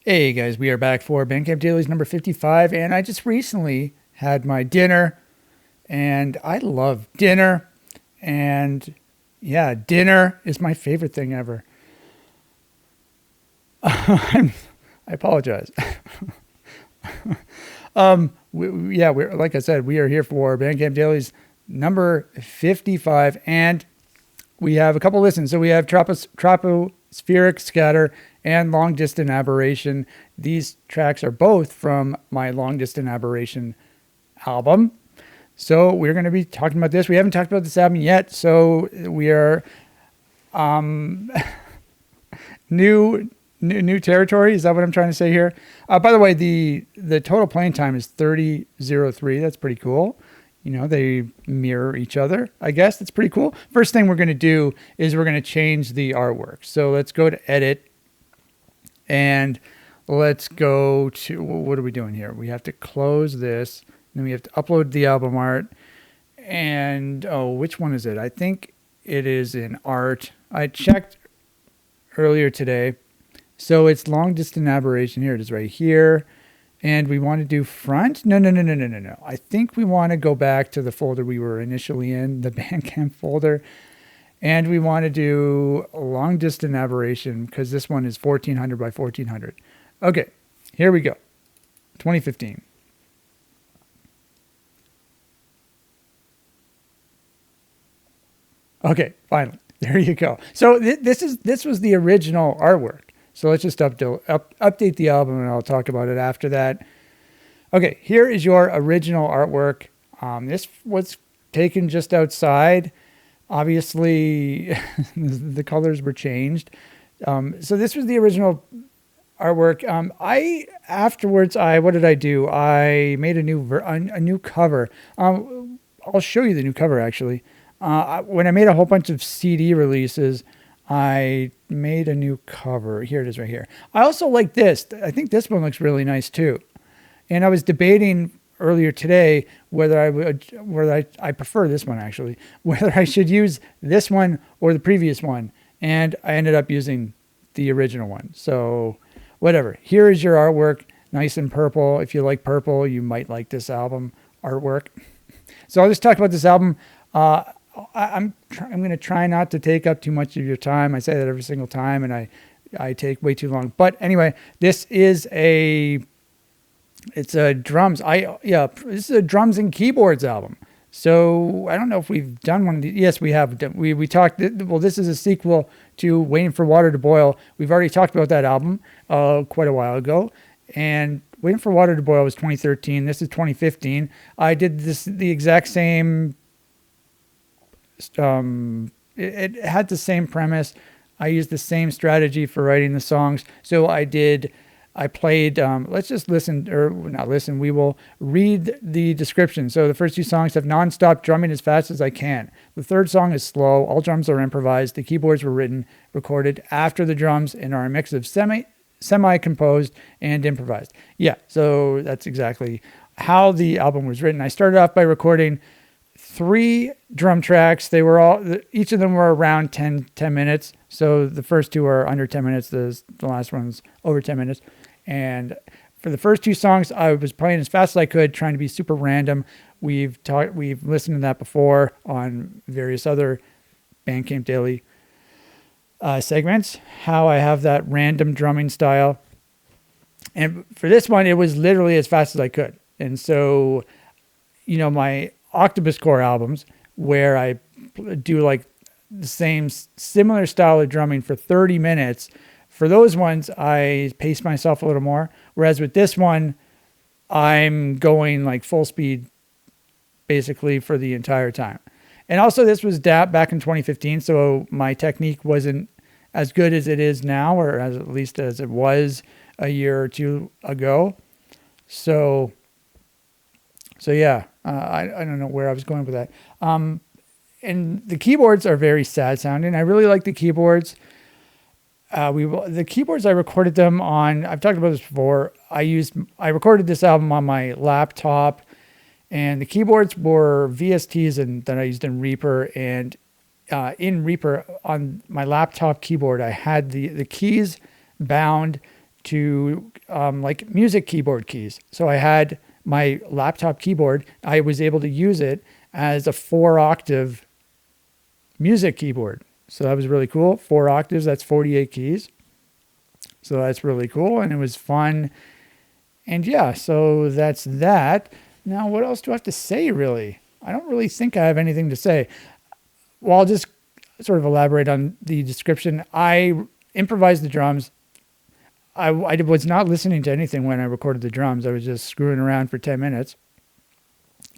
Hey guys, we are back for Bandcamp Dailies number 55, and I just recently had my dinner, and I love dinner, and yeah, dinner is my favorite thing ever. I apologize. We're like I said, we are here for Bandcamp Dailies number 55, and we have a couple listens. So we have Tropospheric Scatter and Long Distant Aberration. These tracks are both from my Long Distant Aberration album. So we're going to be talking about this. We haven't talked about this album yet, so we are new territory. Is that what I'm trying to say here? By the way, the total playing time is 30:03. That's pretty cool. You know, they mirror each other, I guess. That's pretty cool. First thing we're going to do is we're going to change the artwork. So let's go to edit and let's go to, what are we doing here? We have to close this. Then we have to upload the album art. And, which one is it? I think it is in art. I checked earlier today. So it's Long Distant Aberration. Here it is right here. And we want to do front? No. I think we want to go back to the folder we were initially in, the Bandcamp folder. And we want to do Long Distant Aberration because this one is 1400 by 1400. Okay, here we go. 2015. Okay, finally. There you go. So this was the original artwork. So let's just update the album, and I'll talk about it after that. Okay, here is your original artwork. This was taken just outside. Obviously, the colors were changed. So this was the original artwork. What did I do? I made a new cover. I'll show you the new cover, actually. When I made a whole bunch of CD releases, I made a new cover. Here it is right here. I also like this. I think this one looks really nice too. And I was debating earlier today whether I prefer this one actually, whether I should use this one or the previous one. And I ended up using the original one. So whatever. Here is your artwork, nice and purple. If you like purple, you might like this album artwork. So I'll just talk about this album. I'm going to try not to take up too much of your time. I say that every single time, and I take way too long. But anyway, this is a drums. This is a drums and keyboards album. So I don't know if we've done one of these. Yes, we have. We talked. Well, this is a sequel to Waiting for Water to Boil. We've already talked about that album quite a while ago, and Waiting for Water to Boil was 2013. This is 2015. I did the exact same. It had the same premise. I used the same strategy for writing the songs. So I played, let's just listen, or not listen, we will read the description. So the first two songs have nonstop drumming as fast as I can. The third song is slow. All drums are improvised. The keyboards were recorded after the drums and are a mix of semi-composed and improvised. Yeah, so that's exactly how the album was written. I started off by recording 3 drum tracks. They were each of them were around 10 minutes. So the first two are under 10 minutes. The last one's over 10 minutes. And for the first 2 songs, I was playing as fast as I could, trying to be super random. We've listened to that before on various other Bandcamp Daily segments, how I have that random drumming style. And for this one, it was literally as fast as I could. And so, my Octopus Core albums, where I do like the same similar style of drumming for 30 minutes. For those ones, I pace myself a little more. Whereas with this one, I'm going like full speed basically for the entire time. And also this was back in 2015. So my technique wasn't as good as it is now, or at least as it was a year or two ago. So yeah, I don't know where I was going with that. And the keyboards are very sad sounding. I really like the keyboards. The keyboards, I recorded them on, I've talked about this before. I recorded this album on my laptop, and the keyboards were VSTs that I used in Reaper. And in Reaper on my laptop keyboard, I had the keys bound to like music keyboard keys. So I had my laptop keyboard. I was able to use it as a 4-octave music keyboard. So that was really cool. 4 octaves, that's 48 keys. So that's really cool, and it was fun. And yeah, so that's that. Now, what else do I have to say, really? I don't really think I have anything to say. Well, I'll just sort of elaborate on the description. I improvised the drums. I was not listening to anything when I recorded the drums. I was just screwing around for 10 minutes.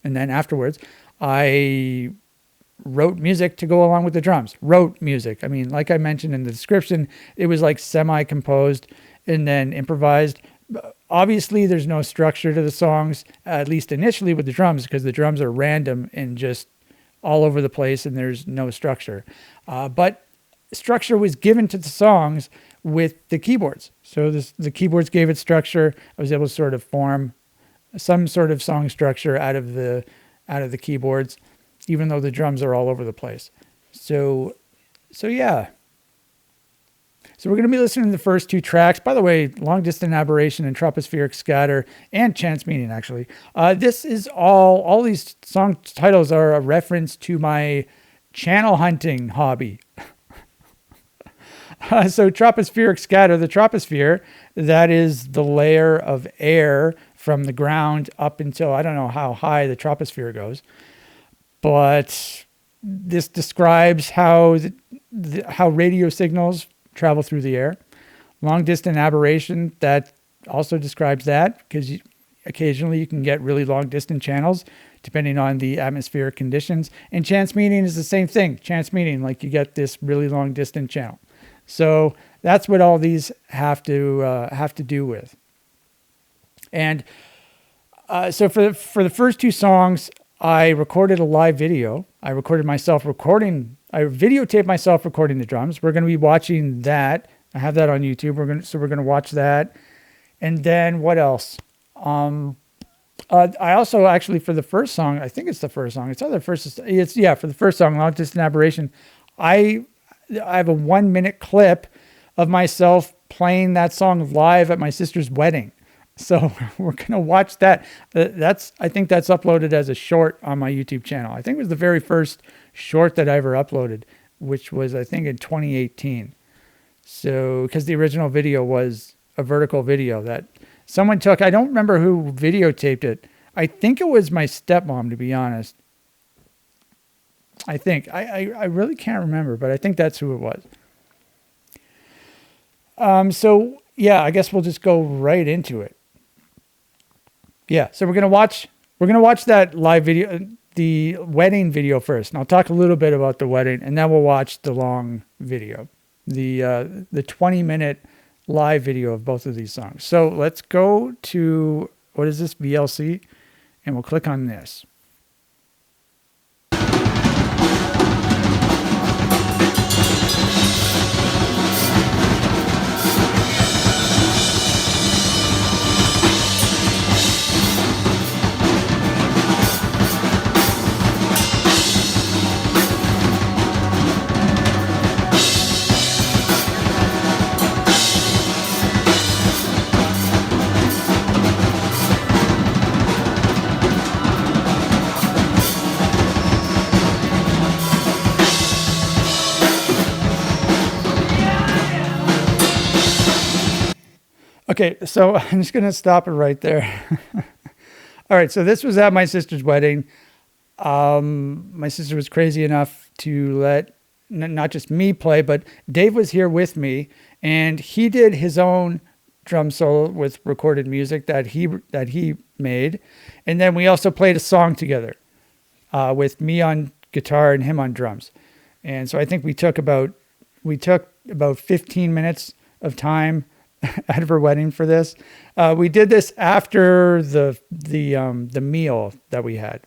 And then afterwards, I wrote music to go along with the drums. Wrote music. I mean, like I mentioned in the description, it was like semi-composed and then improvised. Obviously, there's no structure to the songs, at least initially with the drums, because the drums are random and just all over the place and there's no structure. But structure was given to the songs with the keyboards. So the keyboards gave it structure. I was able to sort of form some sort of song structure out of the keyboards, even though the drums are all over the place. So yeah. So we're going to be listening to the first 2 tracks. By the way, Long Distance Aberration and Tropospheric Scatter and Chance Meeting, actually. This is all these song titles are a reference to my channel hunting hobby. So Tropospheric Scatter, the troposphere, that is the layer of air from the ground up until, I don't know how high the troposphere goes. But this describes how radio signals travel through the air. Long distance aberration, that also describes that, because occasionally you can get really long distance channels depending on the atmospheric conditions. And chance meeting is the same thing. Chance meeting, like you get this really long distance channel. So that's what all these have to do with. And so for the first 2 songs, I recorded a live video. I recorded myself recording. I videotaped myself recording the drums. We're going to be watching that. I have that on YouTube. We're going to watch that. And then what else? I also actually, for the first song, I think it's the first song. For the first song, Long Distance Aberration, I have a 1-minute clip of myself playing that song live at my sister's wedding. So we're going to watch that. I think that's uploaded as a short on my YouTube channel. I think it was the very first short that I ever uploaded, which was, I think, in 2018. So, because the original video was a vertical video that someone took. I don't remember who videotaped it. I think it was my stepmom, to be honest. I think. I really can't remember, but I think that's who it was. So, yeah, I guess we'll just go right into it. Yeah, so we're gonna watch that live video, the wedding video first, and I'll talk a little bit about the wedding, and then we'll watch the long video, the 20-minute live video of both of these songs. So let's go to, what is this, VLC, and we'll click on this. Okay, so I'm just going to stop it right there. All right, so this was at my sister's wedding. My sister was crazy enough to let not just me play, but Dave was here with me, and he did his own drum solo with recorded music that he made. And then we also played a song together with me on guitar and him on drums. And so I think we took about 15 minutes of time out of her wedding for this. We did this after the meal that we had.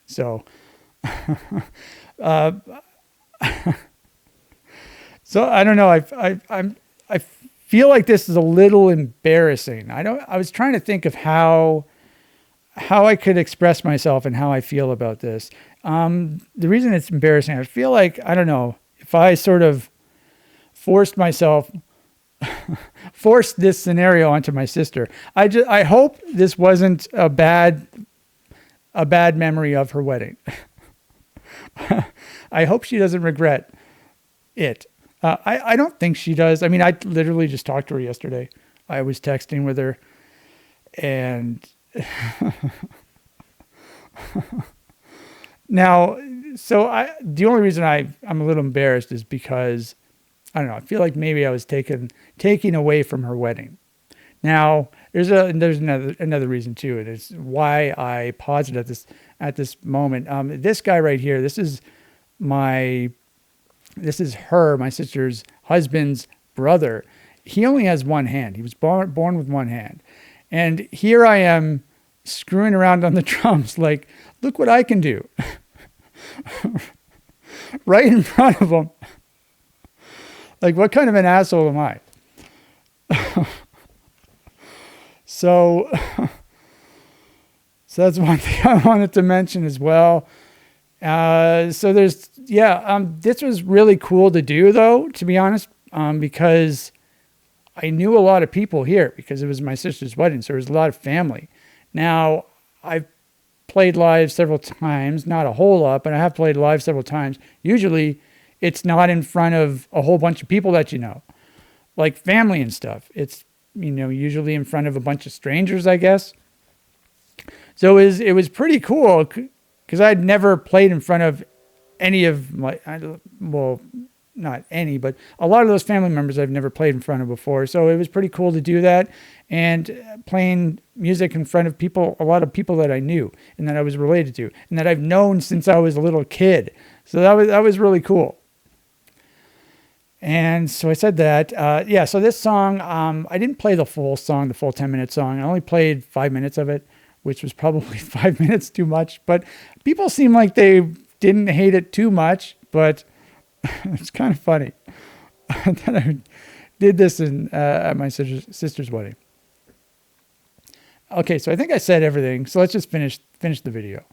So, so I don't know. I feel like this is a little embarrassing. I was trying to think of how I could express myself and how I feel about this. The reason it's embarrassing, I feel like, I don't know, if I sort of forced myself forced this scenario onto my sister. I hope this wasn't a bad memory of her wedding. I hope she doesn't regret it. I don't think she does. I mean, I literally just talked to her yesterday. I was texting with her, and now, so the only reason I'm a little embarrassed is because, I don't know, I feel like maybe I was taking away from her wedding. Now, there's another reason too, and it's why I paused it at this moment. This guy right here, this is my sister's husband's brother. He only has one hand. He was born with one hand. And here I am screwing around on the drums like, look what I can do. Right in front of him. Like, what kind of an asshole am I? So that's one thing I wanted to mention as well. So this was really cool to do, though, to be honest, because I knew a lot of people here because it was my sister's wedding. So there was a lot of family. Now, I've played live several times, not a whole lot, but I have played live several times. Usually it's not in front of a whole bunch of people that you know, like family and stuff. It's, usually in front of a bunch of strangers, I guess. So it was pretty cool because I'd never played in front of any of my, well, not any, but a lot of those family members I've never played in front of before. So it was pretty cool to do that and playing music in front of people, a lot of people that I knew and that I was related to and that I've known since I was a little kid. So that was really cool. And so I said that, so this song, I didn't play the full song, the full 10-minute song. I only played 5 minutes of it, which was probably 5 minutes too much, but people seem like they didn't hate it too much, but it's kind of funny that I did this at my sister's wedding. Okay, so I think I said everything. So let's just finish the video.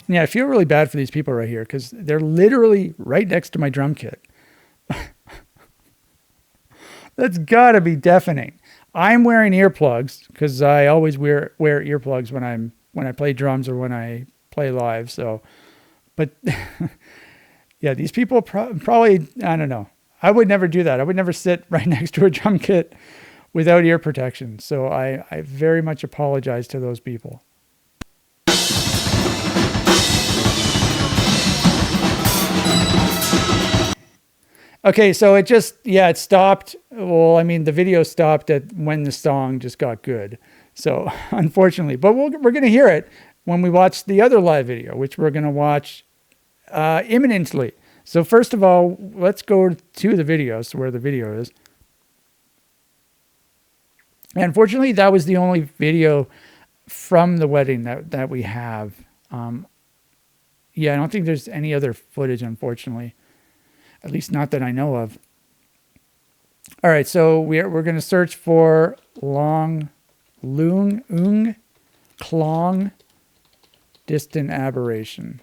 Yeah, I feel really bad for these people right here because they're literally right next to my drum kit. That's gotta be deafening. I'm wearing earplugs because I always wear earplugs when I play drums or when I play live. So, but yeah, these people probably, I don't know. I would never do that. I would never sit right next to a drum kit without ear protection. So I very much apologize to those people. Okay, so it stopped. Well, I mean, the video stopped at when the song just got good. So, unfortunately, but we're going to hear it when we watch the other live video, which we're going to watch imminently. So first of all, let's go to the video, so where the video is. And unfortunately, that was the only video from the wedding that we have. I don't think there's any other footage, unfortunately. At least not that I know of. All right, so we're going to search for long clong distant aberration.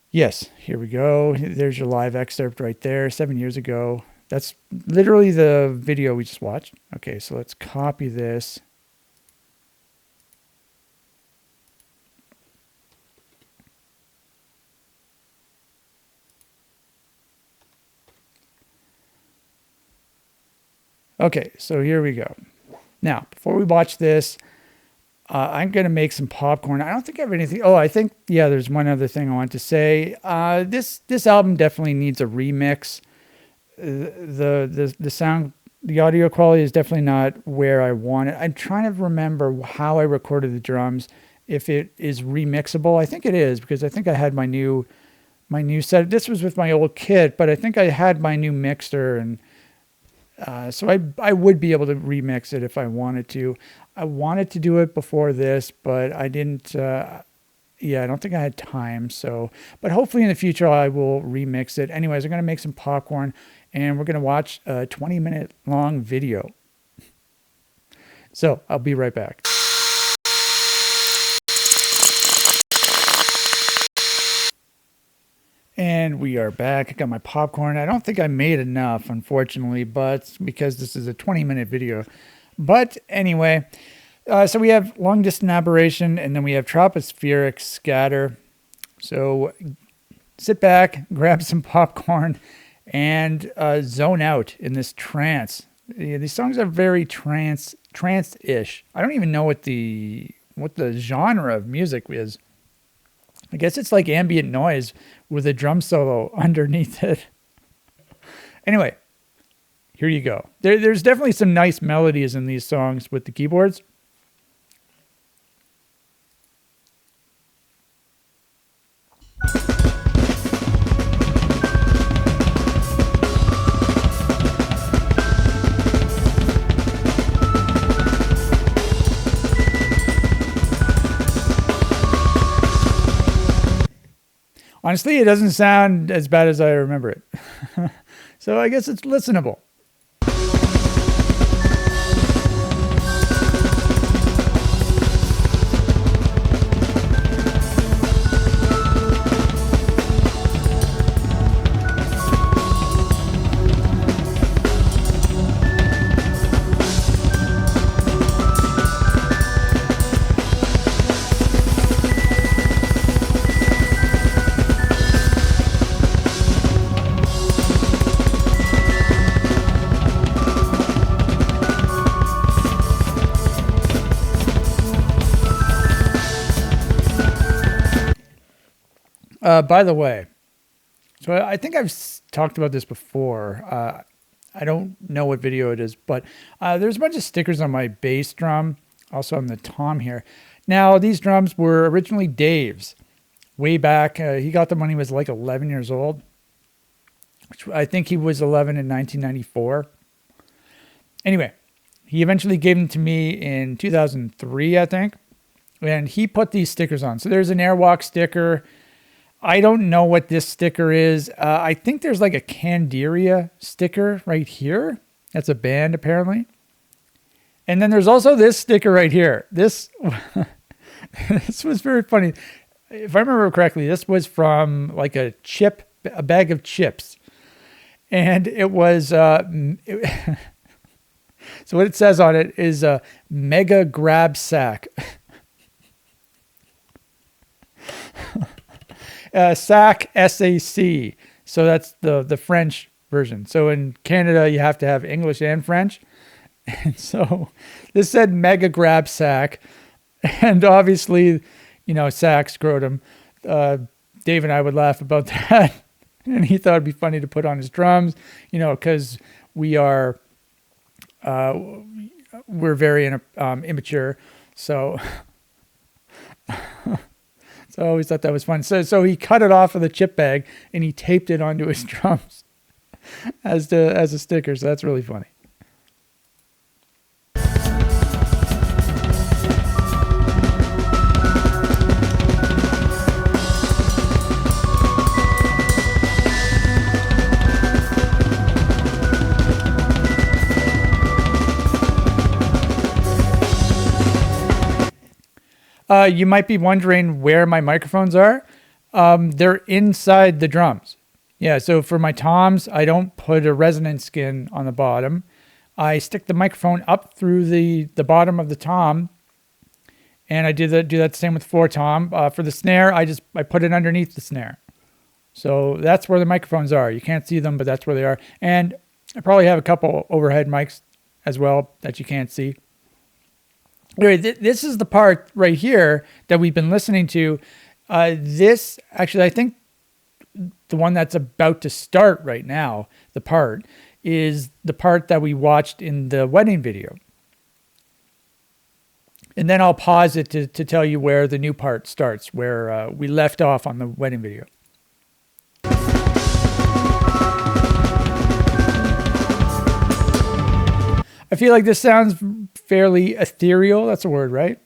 Yes, here we go. There's your live excerpt right there, 7 years ago. That's literally the video we just watched. Okay, so let's copy this. Okay, so here we go. Now, before we watch this, I'm going to make some popcorn. I don't think I have anything. Oh, I think, there's one other thing I want to say. This album definitely needs a remix. The sound, the audio quality is definitely not where I want it. I'm trying to remember how I recorded the drums, if it is remixable. I think it is, because I think I had my new set. This was with my old kit, but I think I had my new mixer, and so I would be able to remix it if I wanted to. I wanted to do it before this, but I didn't. I don't think I had time. So, but hopefully in the future I will remix it. Anyways, I'm going to make some popcorn, and we're going to watch a 20-minute long video. So I'll be right back. And we are back. I got my popcorn. I don't think I made enough, unfortunately, but because this is a 20-minute video. But anyway, so we have long distance aberration, and then we have tropospheric scatter. So sit back, grab some popcorn, and zone out in this trance. These songs are very trance-ish. I don't even know what the genre of music is. I guess it's like ambient noise with a drum solo underneath it. Anyway, here you go. There's definitely some nice melodies in these songs with the keyboards. Honestly, it doesn't sound as bad as I remember it. So I guess it's listenable. By the way, so I think I've talked about this before. I don't know what video it is, but there's a bunch of stickers on my bass drum, also on the tom here. Now, these drums were originally Dave's way back. He got them when he was like 11 years old, which I think he was 11 in 1994. Anyway, he eventually gave them to me in 2003, I think, and he put these stickers on. So there's an Airwalk sticker. I don't know what this sticker is. I think there's like a Candiria sticker right here. That's a band, apparently. And then there's also this sticker right here. This, this was very funny. If I remember correctly, this was from like a bag of chips. And it was, so what it says on it is a mega grab sack. SAC, SAC. So that's the French version. So in Canada, you have to have English and French. And so this said mega grab sack. And obviously, you know, sack, scrotum. Dave and I would laugh about that. And he thought it'd be funny to put on his drums, you know, because we're very immature. So... So I always thought that was fun. So he cut it off of the chip bag and he taped it onto his drums as a sticker. So that's really funny. You might be wondering where my microphones are. They're inside the drums. Yeah, so for my toms, I don't put a resonance skin on the bottom. I stick the microphone up through the bottom of the tom, and I do that same with floor tom. For the snare, I put it underneath the snare. So that's where the microphones are. You can't see them, but that's where they are. And I probably have a couple overhead mics as well that you can't see. Anyway, this is the part right here that we've been listening to. This, actually, I think the one that's about to start right now, the part, is the part that we watched in the wedding video. And then I'll pause it to tell you where the new part starts, where we left off on the wedding video. I feel like this sounds fairly ethereal. That's a word, right?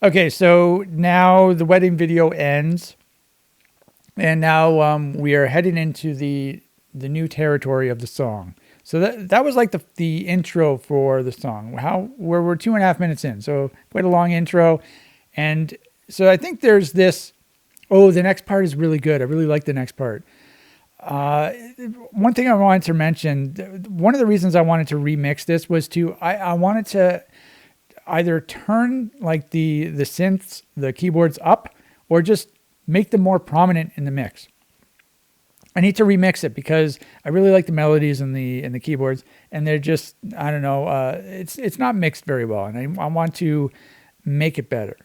Okay, so now the wedding video ends, and now we are heading into the new territory of the song. So that was like the intro for the song. Where we're 2.5 minutes in, so quite a long intro, and so I think there's this. Oh, the next part is really good. I really like the next part. One thing I wanted to mention, one of the reasons I wanted to remix this was I wanted to either turn like the synths, the keyboards up, or just make them more prominent in the mix. I need to remix it because I really like the melodies and the keyboards, and they're just, I don't know, it's not mixed very well, and I want to make it better.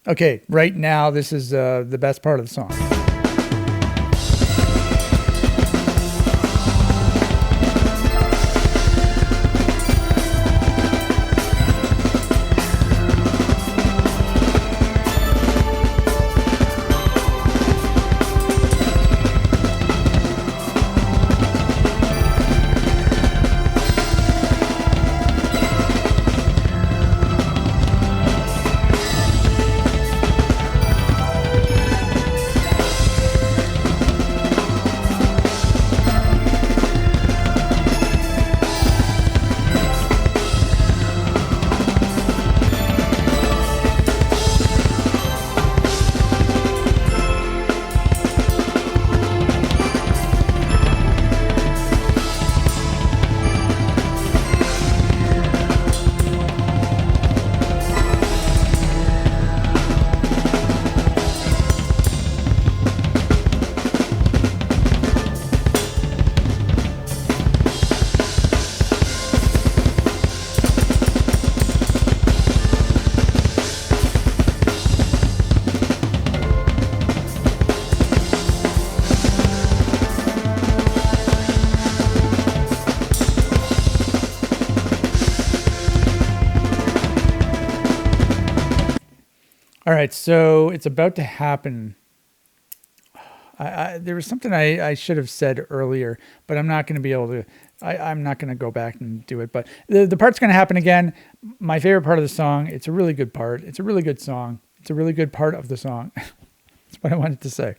Okay, right now, this is the best part of the song. All right, so it's about to happen. There was something I should have said earlier, but I'm not going to be able to. I'm not going to go back and do it. But the part's going to happen again. My favorite part of the song. It's a really good part. It's a really good song. It's a really good part of the song. That's what I wanted to say.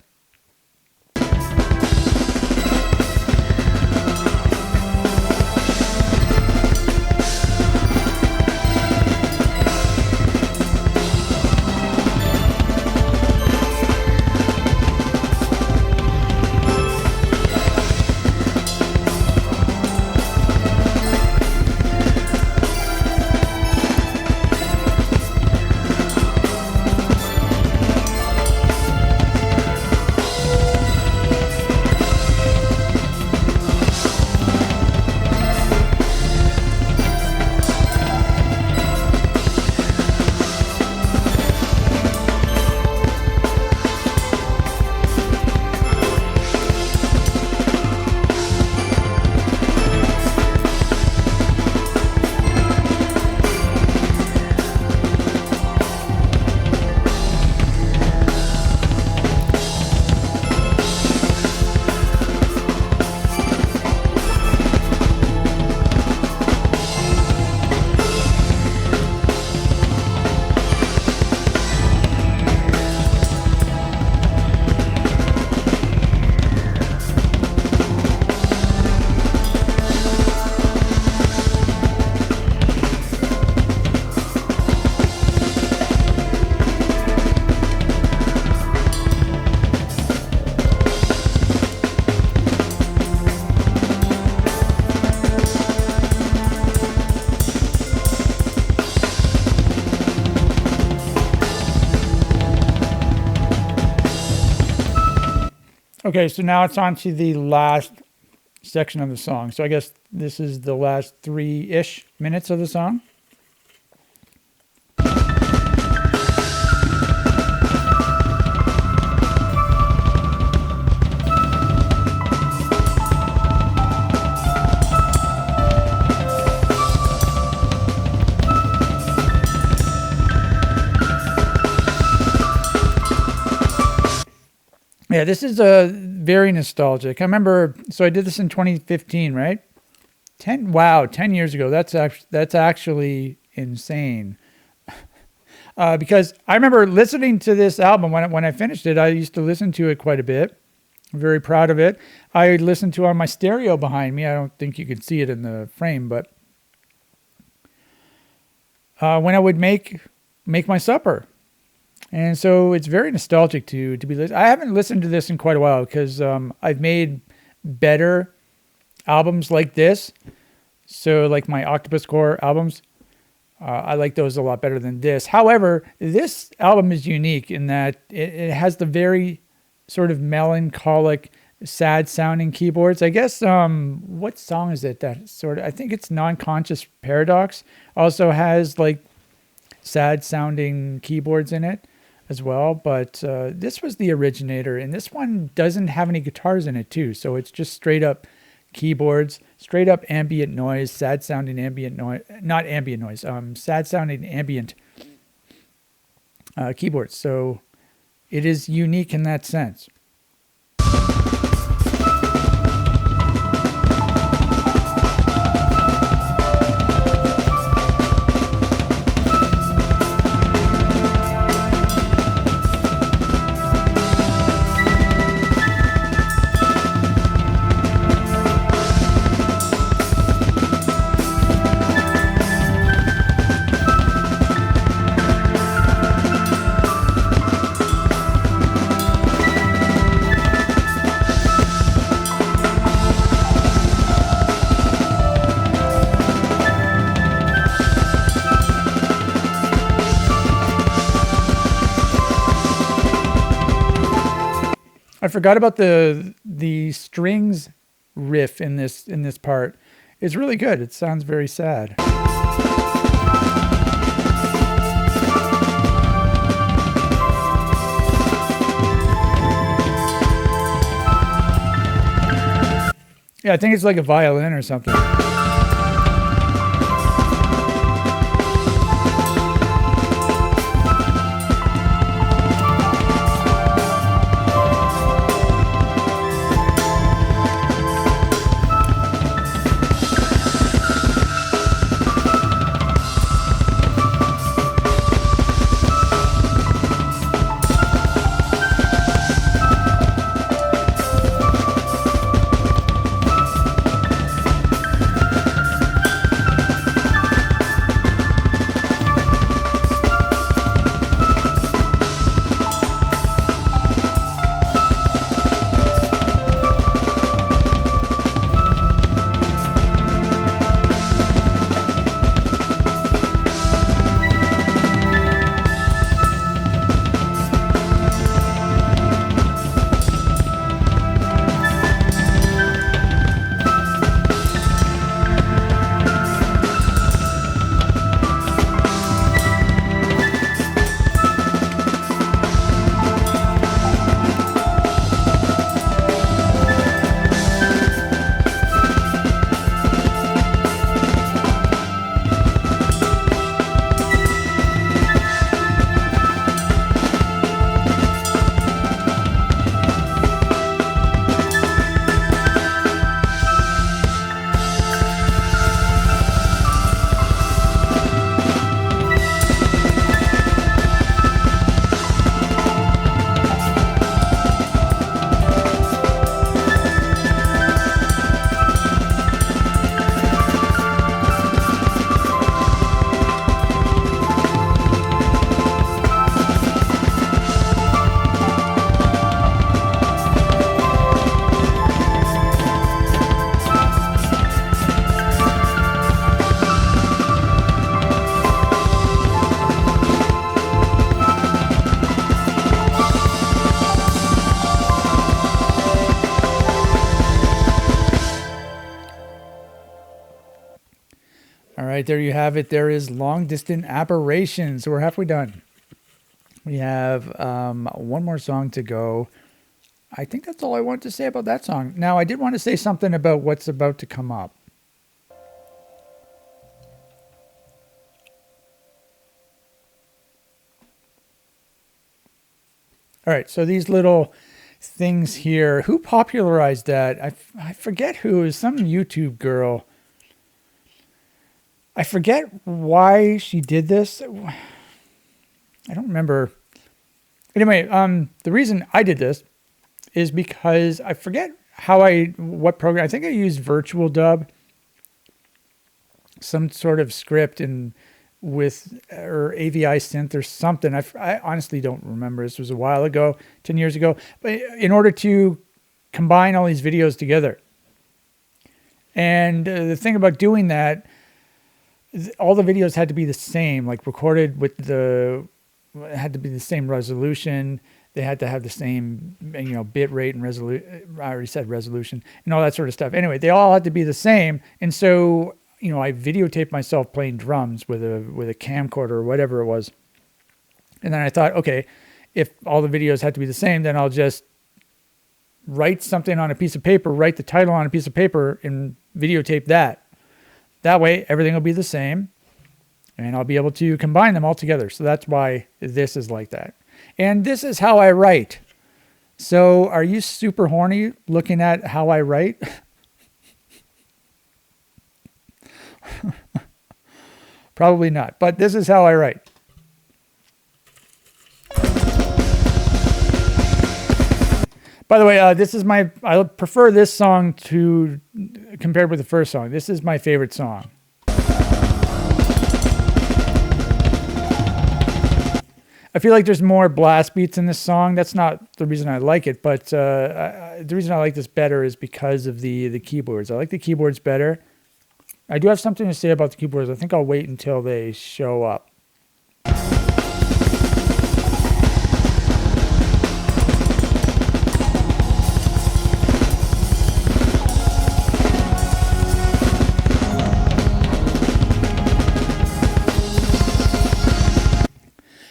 Okay, so now it's on to the last section of the song. So I guess this is the last 3-ish minutes of the song. Yeah, this is a very nostalgic. I remember, so I did this in 2015, right? 10 years ago. That's actually insane. Because I remember listening to this album when I finished it. I used to listen to it quite a bit. I'm very proud of it. I listened to it on my stereo behind me. I don't think you can see it in the frame, but when I would make my supper. And so it's very nostalgic to be listening. I haven't listened to this in quite a while because I've made better albums like this. So like my Octopus Core albums, I like those a lot better than this. However, this album is unique in that it has the very sort of melancholic, sad sounding keyboards. I guess, what song is it that sort of, I think it's Non-Conscious Paradox also has like sad sounding keyboards in it as well, but this was the originator, and this one doesn't have any guitars in it too, so it's just straight up keyboards, straight up ambient noise, sad sounding ambient noise, not ambient noise, sad sounding ambient keyboards. So it is unique in that sense. I forgot about the strings riff in this part. It's really good. It sounds very sad. Yeah, I think it's like a violin or something. All right, there you have it. There is Long Distant Aberration. So we're halfway done. We have one more song to go. I think that's all I want to say about that song. Now, I did want to say something about what's about to come up. All right, so these little things here. Who popularized that? I forget who. It was some YouTube girl. I forget why she did this. I don't remember. Anyway, the reason I did this is because I forget what program. I think I used Virtual Dub, some sort of script or AVI synth or something. I honestly don't remember. This was a while ago, 10 years ago. But in order to combine all these videos together. And the thing about doing that, all the videos had to be the same, like recorded with it had to be the same resolution. They had to have the same, bit rate and resolution. I already said resolution and all that sort of stuff. Anyway, they all had to be the same. And so, I videotaped myself playing drums with a camcorder or whatever it was. And then I thought, okay, if all the videos had to be the same, then I'll just write something on a piece of paper, write the title on a piece of paper and videotape that. That way, everything will be the same and I'll be able to combine them all together. So that's why this is like that. And this is how I write. So are you super horny looking at how I write? Probably not, but this is how I write. By the way, I prefer this song compared with the first song. This is my favorite song. I feel like there's more blast beats in this song. That's not the reason I like it, but the reason I like this better is because of the keyboards. I like the keyboards better. I do have something to say about the keyboards. I think I'll wait until they show up.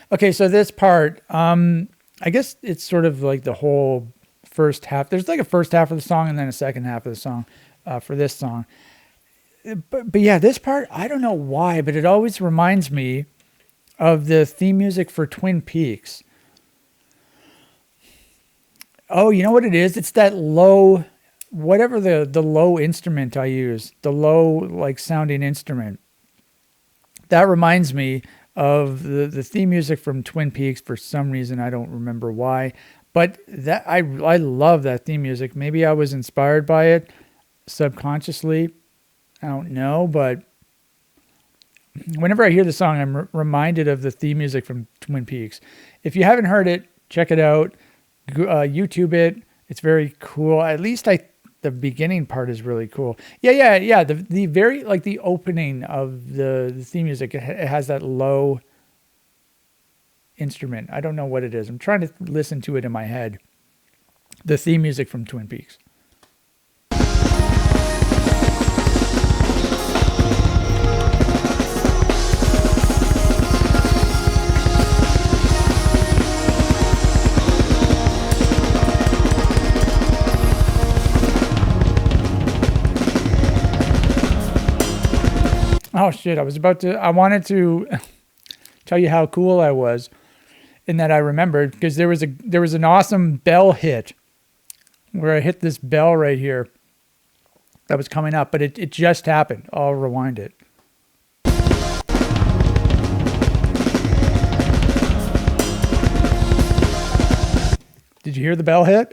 Okay, so this part, I guess it's sort of like the whole first half. There's like a first half of the song and then a second half of the song for this song. But yeah, this part, I don't know why, but it always reminds me of the theme music for Twin Peaks. Oh, you know what it is? It's that low, whatever the low instrument I use, the low like sounding instrument. That reminds me of the theme music from Twin Peaks for some reason. I don't remember why, but that I love that theme music. Maybe I was inspired by it subconsciously. I don't know, but whenever I hear the song, I'm reminded of the theme music from Twin Peaks. If you haven't heard it, check it out. YouTube it. It's very cool. At least the beginning part is really cool. Yeah. The very, like the opening of the theme music, it has that low instrument. I don't know what it is. I'm trying to listen to it in my head. The theme music from Twin Peaks. Oh shit, I wanted to tell you how cool I was in that I remembered, because there was an awesome bell hit where I hit this bell right here that was coming up, but it just happened. I'll rewind it. Did you hear the bell hit?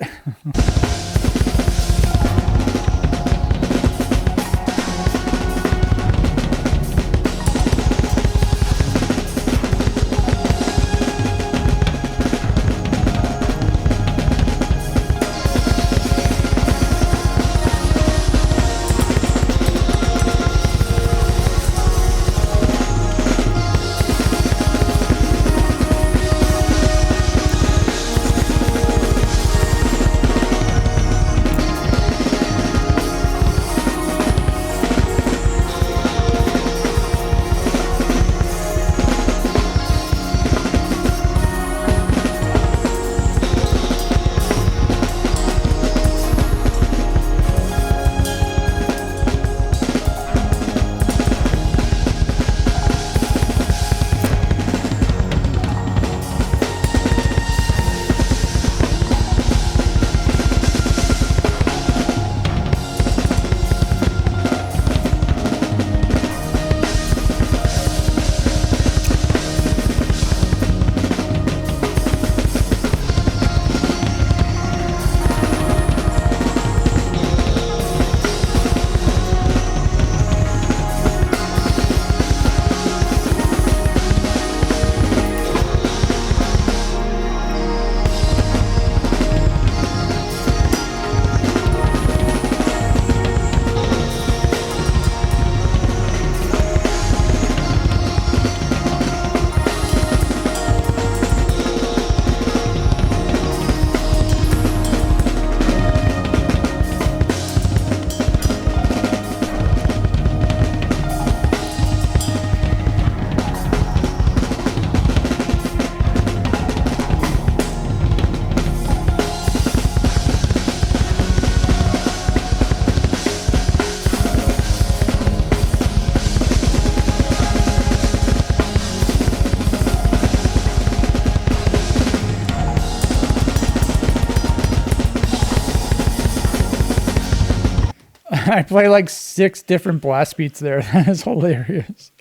I play like 6 different blast beats there. That is hilarious.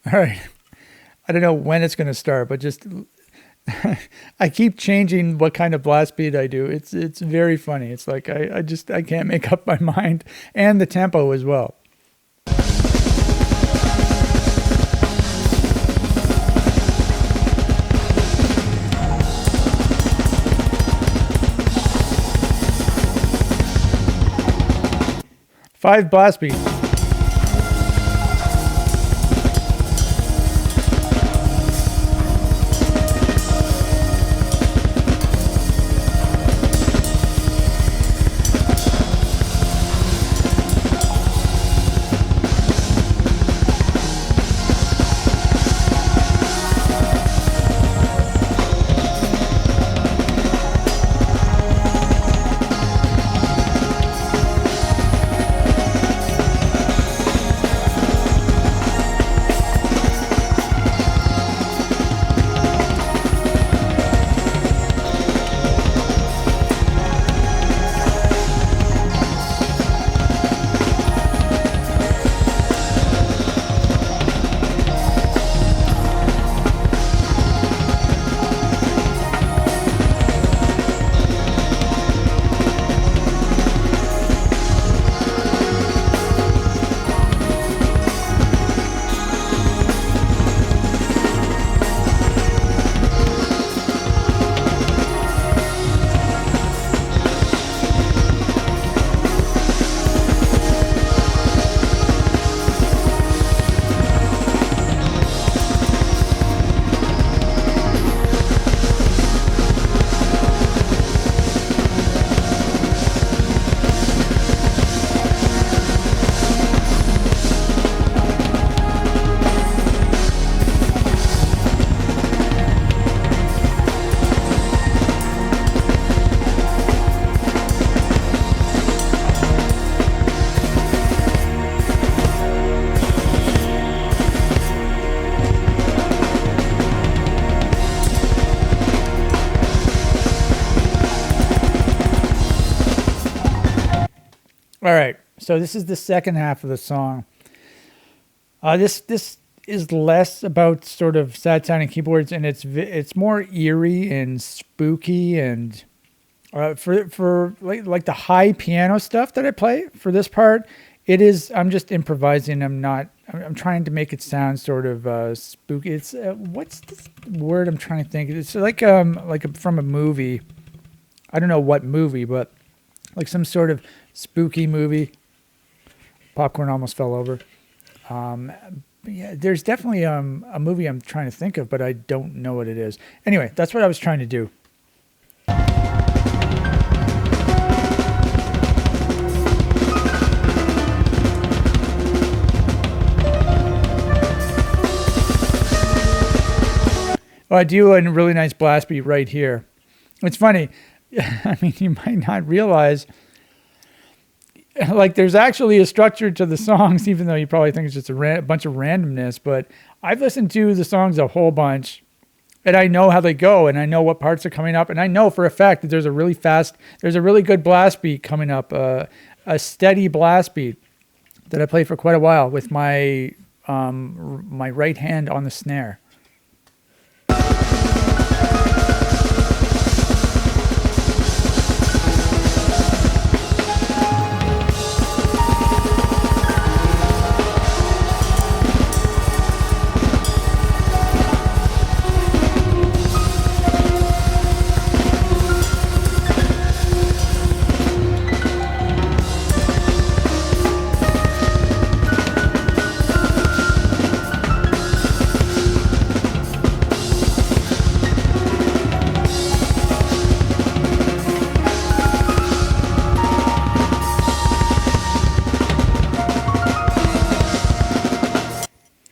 All right. I don't know when it's going to start, but just I keep changing what kind of blast beat I do. It's very funny. It's like I can't make up my mind, and the tempo as well. Five blast beats. All right, so this is the second half of the song. This is less about sort of sad sounding keyboards, and it's more eerie and spooky, and for like the high piano stuff that I play for this part, it is. I'm just improvising. I'm trying to make it sound sort of spooky. It's what's the word I'm trying to think? It's like from a movie. I don't know what movie, but like some sort of spooky movie. Popcorn almost fell over. Yeah, there's definitely a movie I'm trying to think of, but I don't know what it is. Anyway, that's what I was trying to do. Well, I do a really nice blast beat right here. It's funny. I mean, you might not realize, like, there's actually a structure to the songs, even though you probably think it's just a bunch of randomness. But I've listened to the songs a whole bunch, and I know how they go, and I know what parts are coming up, and I know for a fact that there's a really good blast beat coming up, a steady blast beat that I played for quite a while with my my right hand on the snare.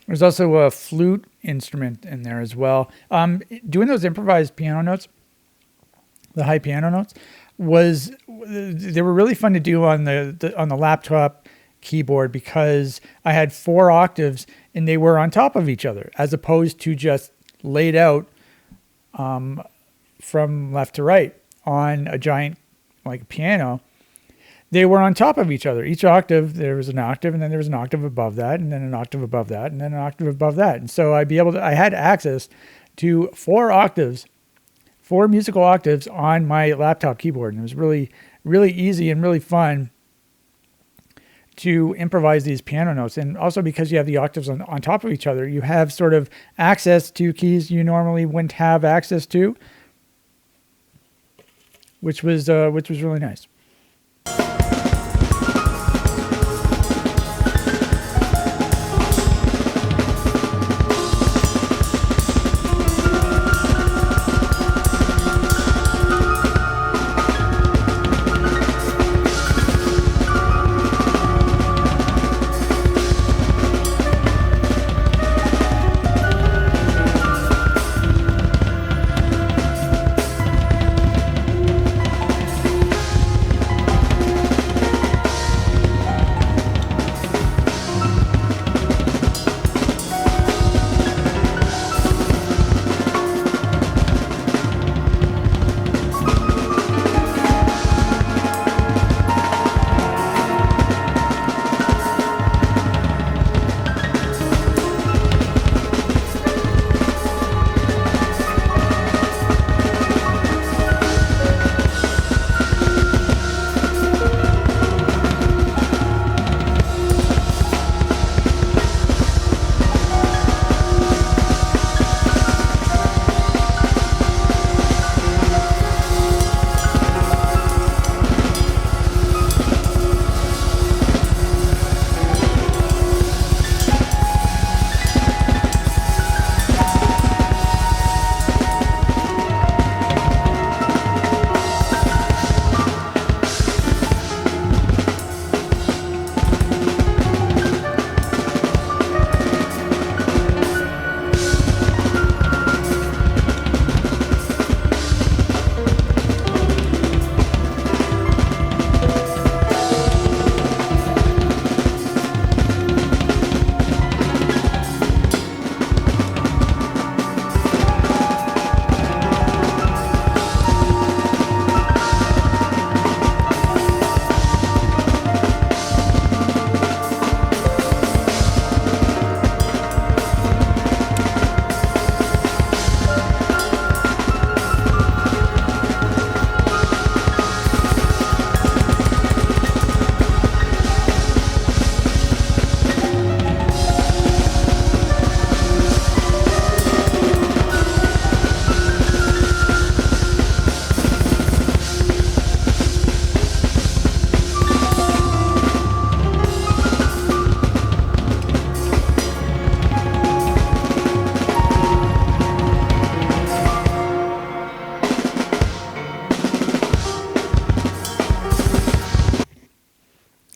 There's also a flute instrument in there as well. Doing those improvised piano notes, the high piano notes, they were really fun to do on the laptop keyboard because I had 4 octaves and they were on top of each other as opposed to just laid out from left to right on a giant like piano, they were on top of each other. Each octave, there was an octave, and then there was an octave above that, and then an octave above that, and then an octave above that. And so I had access to 4 musical octaves on my laptop keyboard. And it was really, really easy and really fun to improvise these piano notes. And also because you have the octaves on top of each other, you have sort of access to keys you normally wouldn't have access to, which was really nice.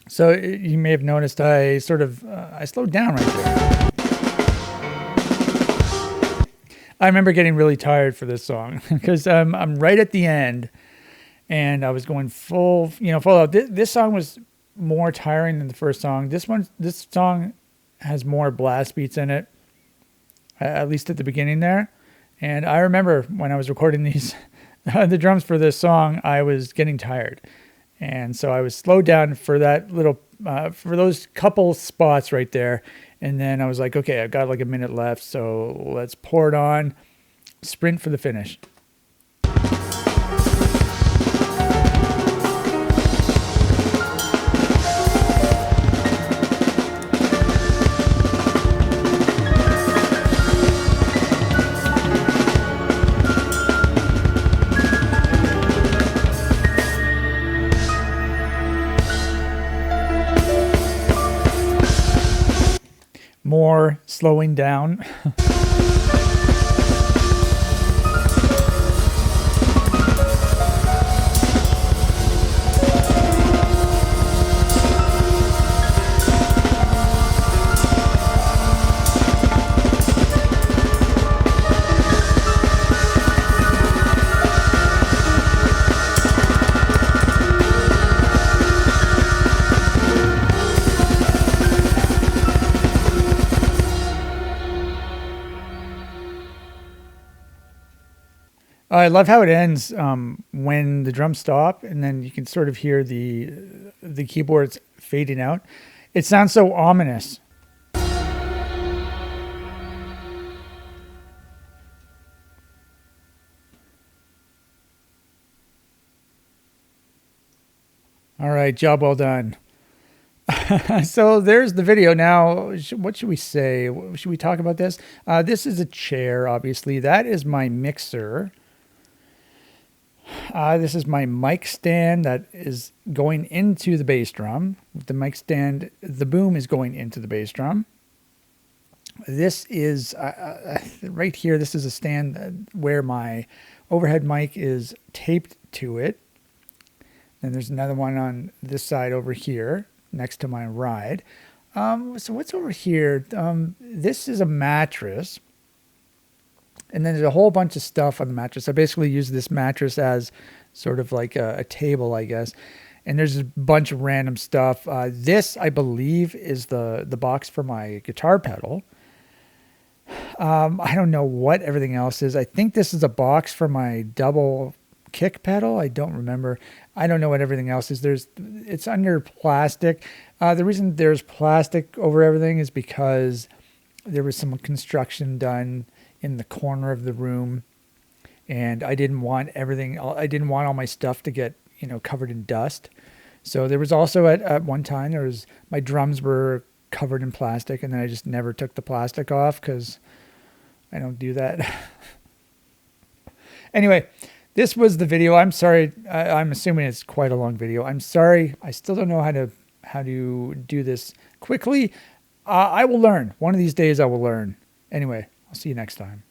So you may have noticed I slowed down right there. I remember getting really tired for this song because I'm right at the end and I was going full out. This song was more tiring than the first song. This song has more blast beats in it, at least at the beginning there. And I remember when I was recording the drums for this song, I was getting tired. And so I was slowed down for that for those couple spots right there. And then I was like, okay, I've got like a minute left. So let's pour it on, sprint for the finish. More slowing down. I love how it ends when the drums stop, and then you can sort of hear the keyboards fading out. It sounds so ominous. All right, job well done. So there's the video. Now, what should we say? Should we talk about this? This is a chair, obviously. That is my mixer. This is my mic stand that is going into the bass drum. With the mic stand, the boom is going into the bass drum. This is right here. This is a stand where my overhead mic is taped to it. And there's another one on this side over here next to my ride. So what's over here? This is a mattress. And then there's a whole bunch of stuff on the mattress. I basically use this mattress as sort of like a table, I guess. And there's a bunch of random stuff. This, I believe, is the box for my guitar pedal. I don't know what everything else is. I think this is a box for my double kick pedal. I don't remember. I don't know what everything else is. It's under plastic. The reason there's plastic over everything is because there was some construction done in the corner of the room, and I didn't want all my stuff to get, covered in dust. So there was also at one time my drums were covered in plastic, and then I just never took the plastic off because I don't do that. Anyway, this was the video. I'm sorry. I'm assuming it's quite a long video. I'm sorry. I still don't know how to do this quickly. I will learn. One of these days I will learn. Anyway, I'll see you next time.